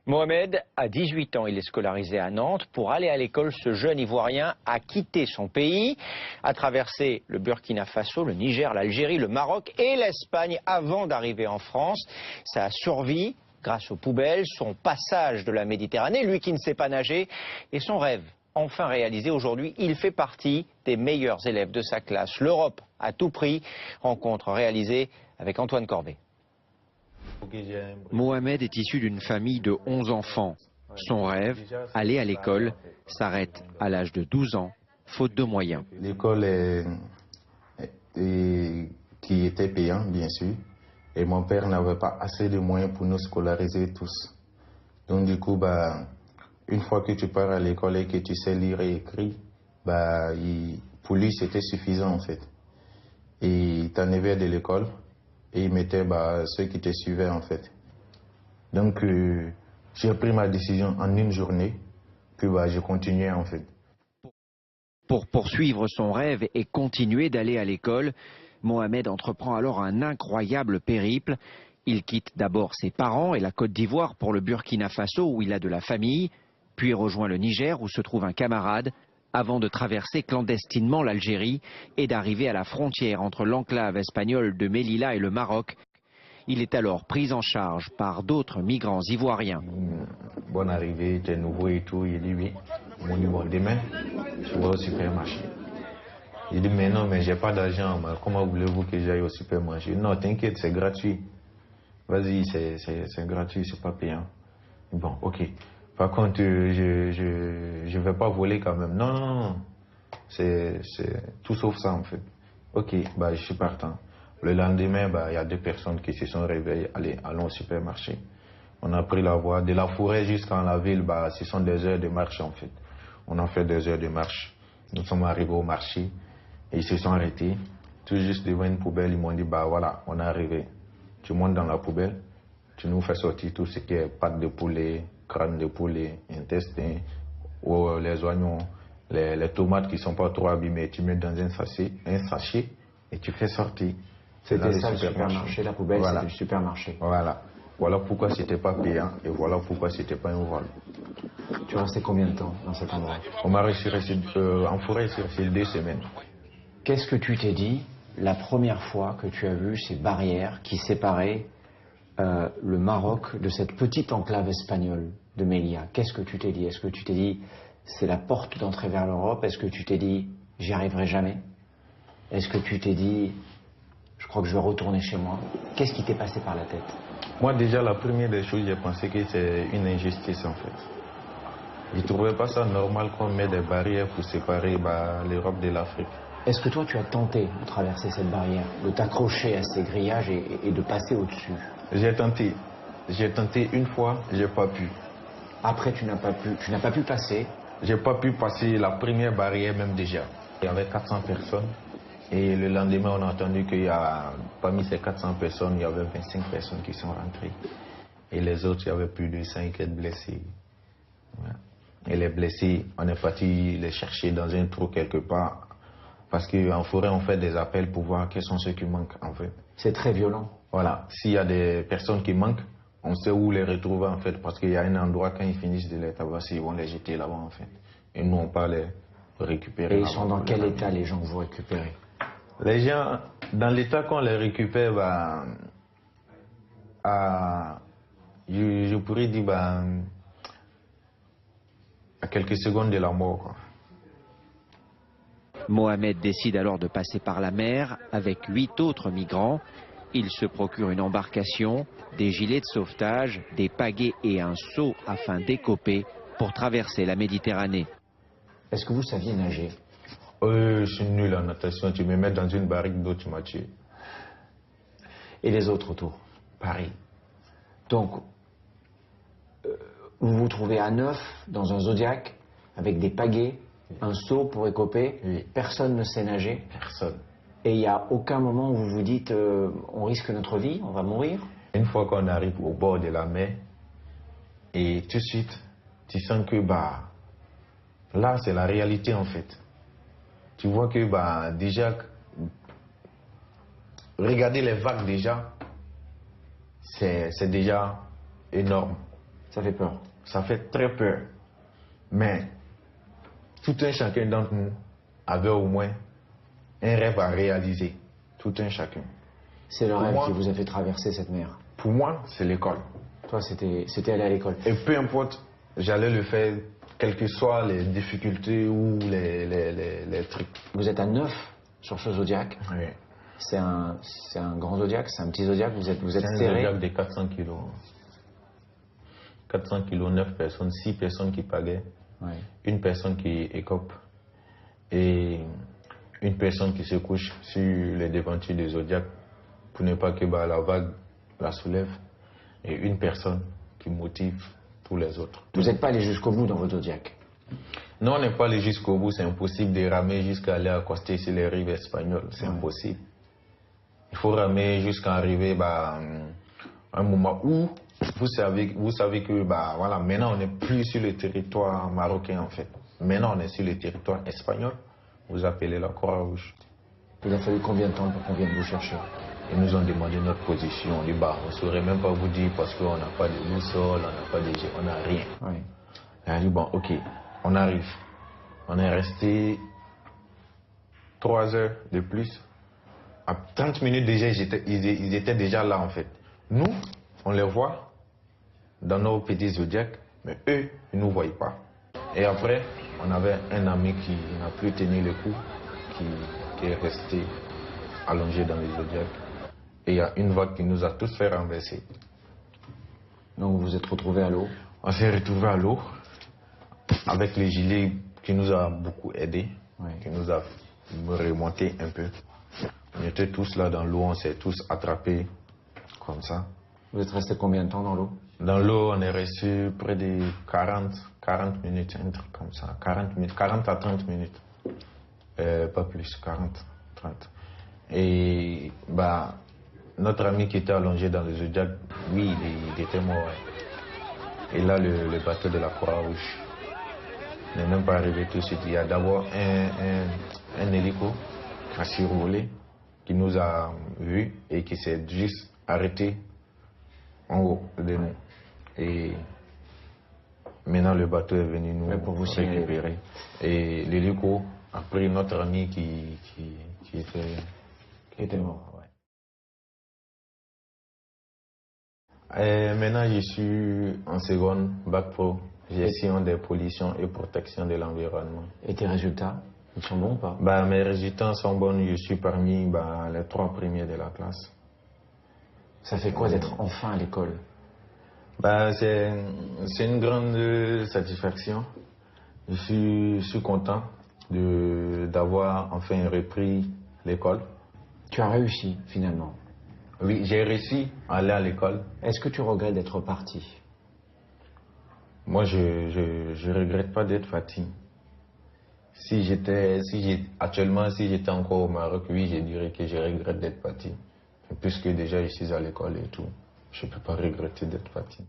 Mohamed a 18 ans, il est scolarisé à Nantes. Pour aller à l'école, ce jeune Ivoirien a quitté son pays, a traversé le Burkina Faso, le Niger, l'Algérie, le Maroc et l'Espagne avant d'arriver en France. Sa survie, grâce aux poubelles, son passage de la Méditerranée, lui qui ne sait pas nager, et son rêve enfin réalisé aujourd'hui. Il fait partie des meilleurs élèves de sa classe. L'Europe à tout prix, rencontre réalisée avec Antoine Corbet. Mohamed est issu d'une famille de 11 enfants. Son rêve, aller à l'école, s'arrête à l'âge de 12 ans, faute de moyens. L'école qui était payante, bien sûr, et mon père n'avait pas assez de moyens pour nous scolariser tous. Donc du coup, une fois que tu pars à l'école et que tu sais lire et écrire, pour lui c'était suffisant en fait. Et il t'enlevait de l'école et il mettait ceux qui te suivaient en fait. Donc j'ai pris ma décision en une journée, puis je continuais en fait. Pour poursuivre son rêve et continuer d'aller à l'école, Mohamed entreprend alors un incroyable périple. Il quitte d'abord ses parents et la Côte d'Ivoire pour le Burkina Faso où il a de la famille, puis rejoint le Niger où se trouve un camarade, avant de traverser clandestinement l'Algérie et d'arriver à la frontière entre l'enclave espagnole de Melilla et le Maroc. Il est alors pris en charge par d'autres migrants ivoiriens. Bonne arrivée, t'es nouveau et tout. Il dit oui, mon numéro demain, je vais au supermarché. Il dit mais non, mais j'ai pas d'argent, comment voulez-vous que j'aille au supermarché? Non, t'inquiète, c'est gratuit. Vas-y, c'est gratuit, c'est pas payant. Bon, ok. Par contre, je vais pas voler quand même. Non, non, non. C'est tout sauf ça en fait. Ok, je suis partant. Le lendemain, il y a deux personnes qui se sont réveillées. Allez, allons au supermarché. On a pris la voie. De la forêt jusqu'à la ville, ce sont des heures de marche en fait. On a fait des heures de marche. Nous sommes arrivés au marché et ils se sont arrêtés. Tout juste devant une poubelle, ils m'ont dit, voilà, on est arrivé. Tu montes dans la poubelle, tu nous fais sortir tout ce qui est pâte de poulet, crâne de poulet, intestin, ou les oignons, les tomates qui ne sont pas trop abîmées. Tu mets dans un sachet et tu fais sortir. C'était ça le supermarché, la poubelle, voilà. C'était le supermarché. Voilà. Voilà pourquoi c'était pas payant et voilà pourquoi c'était pas un vol. Tu restais combien de temps dans cet endroit? On m'a resté en forêt, c'est resté 2 semaines. Qu'est-ce que tu t'es dit la première fois que tu as vu ces barrières qui séparaient le Maroc de cette petite enclave espagnole de Melilla? Qu'est-ce que tu t'es dit? Est-ce que tu t'es dit c'est la porte d'entrée vers l'Europe? Est-ce que tu t'es dit j'y arriverai jamais? Est-ce que tu t'es dit je crois que je vais retourner chez moi? Qu'est-ce qui t'est passé par la tête? Moi déjà la première des choses, j'ai pensé que c'est une injustice en fait. Je ne trouvais pas ça normal qu'on mette des barrières pour séparer l'Europe de l'Afrique. Est-ce que toi tu as tenté de traverser cette barrière, de t'accrocher à ces grillages et de passer au-dessus? J'ai tenté. J'ai tenté une fois, j'ai pas pu. Après tu n'as pas pu passer? J'ai pas pu passer la première barrière même déjà. Il y avait 400 personnes et le lendemain on a entendu qu'il y a parmi ces 400 personnes, il y avait 25 personnes qui sont rentrées. Et les autres, il y avait plus de 5 blessés. Ouais. Et les blessés, on est parti les chercher dans un trou quelque part. Parce qu'en forêt, on fait des appels pour voir quels sont ceux qui manquent en fait. C'est très violent. Voilà. S'il y a des personnes qui manquent, on sait où les retrouver en fait. Parce qu'il y a un endroit, quand ils finissent de les tabasser, ils vont les jeter là-bas en fait. Et nous, on part les récupérer. Et ils sont dans quel état les gens que vous récupérez? Les gens, dans l'état qu'on les récupère, je pourrais dire à quelques secondes de la mort, quoi. Mohamed décide alors de passer par la mer avec 8 autres migrants. Il se procure une embarcation, des gilets de sauvetage, des pagaies et un seau afin d'écoper pour traverser la Méditerranée. Est-ce que vous saviez nager? Je suis nul en natation. Tu me mets dans une barrique d'eau, tu m'as tué. Et les autres autour? Pareil. Donc, vous vous trouvez à 9 dans un Zodiac avec des pagaies, un seau pour écoper. Oui. Personne ne sait nager. Personne. Et il n'y a aucun moment où vous vous dites on risque notre vie, on va mourir? Une fois qu'on arrive au bord de la mer, et tout de suite, tu sens que là, c'est la réalité en fait. Tu vois que déjà, regarder les vagues déjà, c'est déjà énorme. Ça fait peur. Ça fait très peur. Mais tout un chacun d'entre nous avait au moins un rêve à réaliser. Tout un chacun. C'est le Pour rêve moi- qui vous a fait traverser cette mer. Pour moi, c'est l'école. Toi, c'était aller à l'école. Et peu importe, j'allais le faire, quelles que soient les difficultés ou les trucs. Vous êtes à 9 sur ce zodiaque. Oui. C'est un grand zodiaque, c'est un petit zodiaque. Vous êtes C'est un serré. zodiaque de 400 kilos. 400 kilos, 9 personnes, 6 personnes qui pagaient, Ouais. une personne qui écope et une personne qui se couche sur les devantures du zodiaque pour ne pas que la vague la soulève et une personne qui motive tous les autres. Vous n'êtes pas allé jusqu'au bout dans votre zodiaque. Non, on n'est pas allé jusqu'au bout, c'est impossible de ramer jusqu'à aller accoster sur les rives espagnoles, c'est Ouais. impossible. Il faut ramer jusqu'à arriver à un moment où vous savez que voilà, maintenant on n'est plus sur le territoire marocain en fait. Maintenant on est sur le territoire espagnol, vous appelez la Croix-Rouge. Il a fallu combien de temps pour qu'on vienne vous chercher? Ils nous ont demandé notre position, on dit on ne saurait même pas vous dire parce qu'on n'a pas de boussole, on n'a pas de on n'a rien. Oui. On a dit ok, on arrive. On est resté 3 heures de plus. À 30 minutes déjà, ils étaient déjà là en fait. Nous, on les voit dans nos petits zodiacs, mais eux, ils ne nous voient pas. Et après, on avait un ami qui n'a plus tenu le coup, qui est resté allongé dans les zodiacs. Et il y a une vague qui nous a tous fait renverser. Donc vous vous êtes retrouvés à l'eau. On s'est retrouvés à l'eau avec les gilets qui nous a beaucoup aidés, Ouais. qui nous a remonté un peu. On était tous là dans l'eau, on s'est tous attrapés comme ça. Vous êtes restés combien de temps dans l'eau? Dans l'eau, on est resté près de 40 minutes, un truc comme ça. 40 à 30 minutes. Pas plus, 40, 30. Et notre ami qui était allongé dans le zodiac, oui, il était mort. Et là, le bateau de la Croix-Rouge n'est même pas arrivé tout de suite. Il y a d'abord un hélico qui a survolé, qui nous a vus et qui s'est juste arrêté en haut de nous. Et maintenant, le bateau est venu nous pour vous signaler. récupérer. Et l'hélico a pris notre ami qui Était mort. Ouais. Et maintenant, je suis en seconde bac pro, gestion des pollutions et protection de l'environnement. Et tes résultats, ils sont bons ou pas? Mes résultats sont bons, je suis parmi les 3 premiers de la classe. Ça fait quoi d'être enfin à l'école? C'est une grande satisfaction. Je suis content d'avoir enfin repris l'école. Tu as réussi finalement. Oui, j'ai réussi à aller à l'école. Est-ce que tu regrettes d'être parti? Moi, je regrette pas d'être fatigué. Actuellement, si j'étais encore au Maroc, oui, je dirais que je regrette d'être fatigué. Puisque déjà je suis à l'école et tout, je ne peux pas regretter d'être fatigué.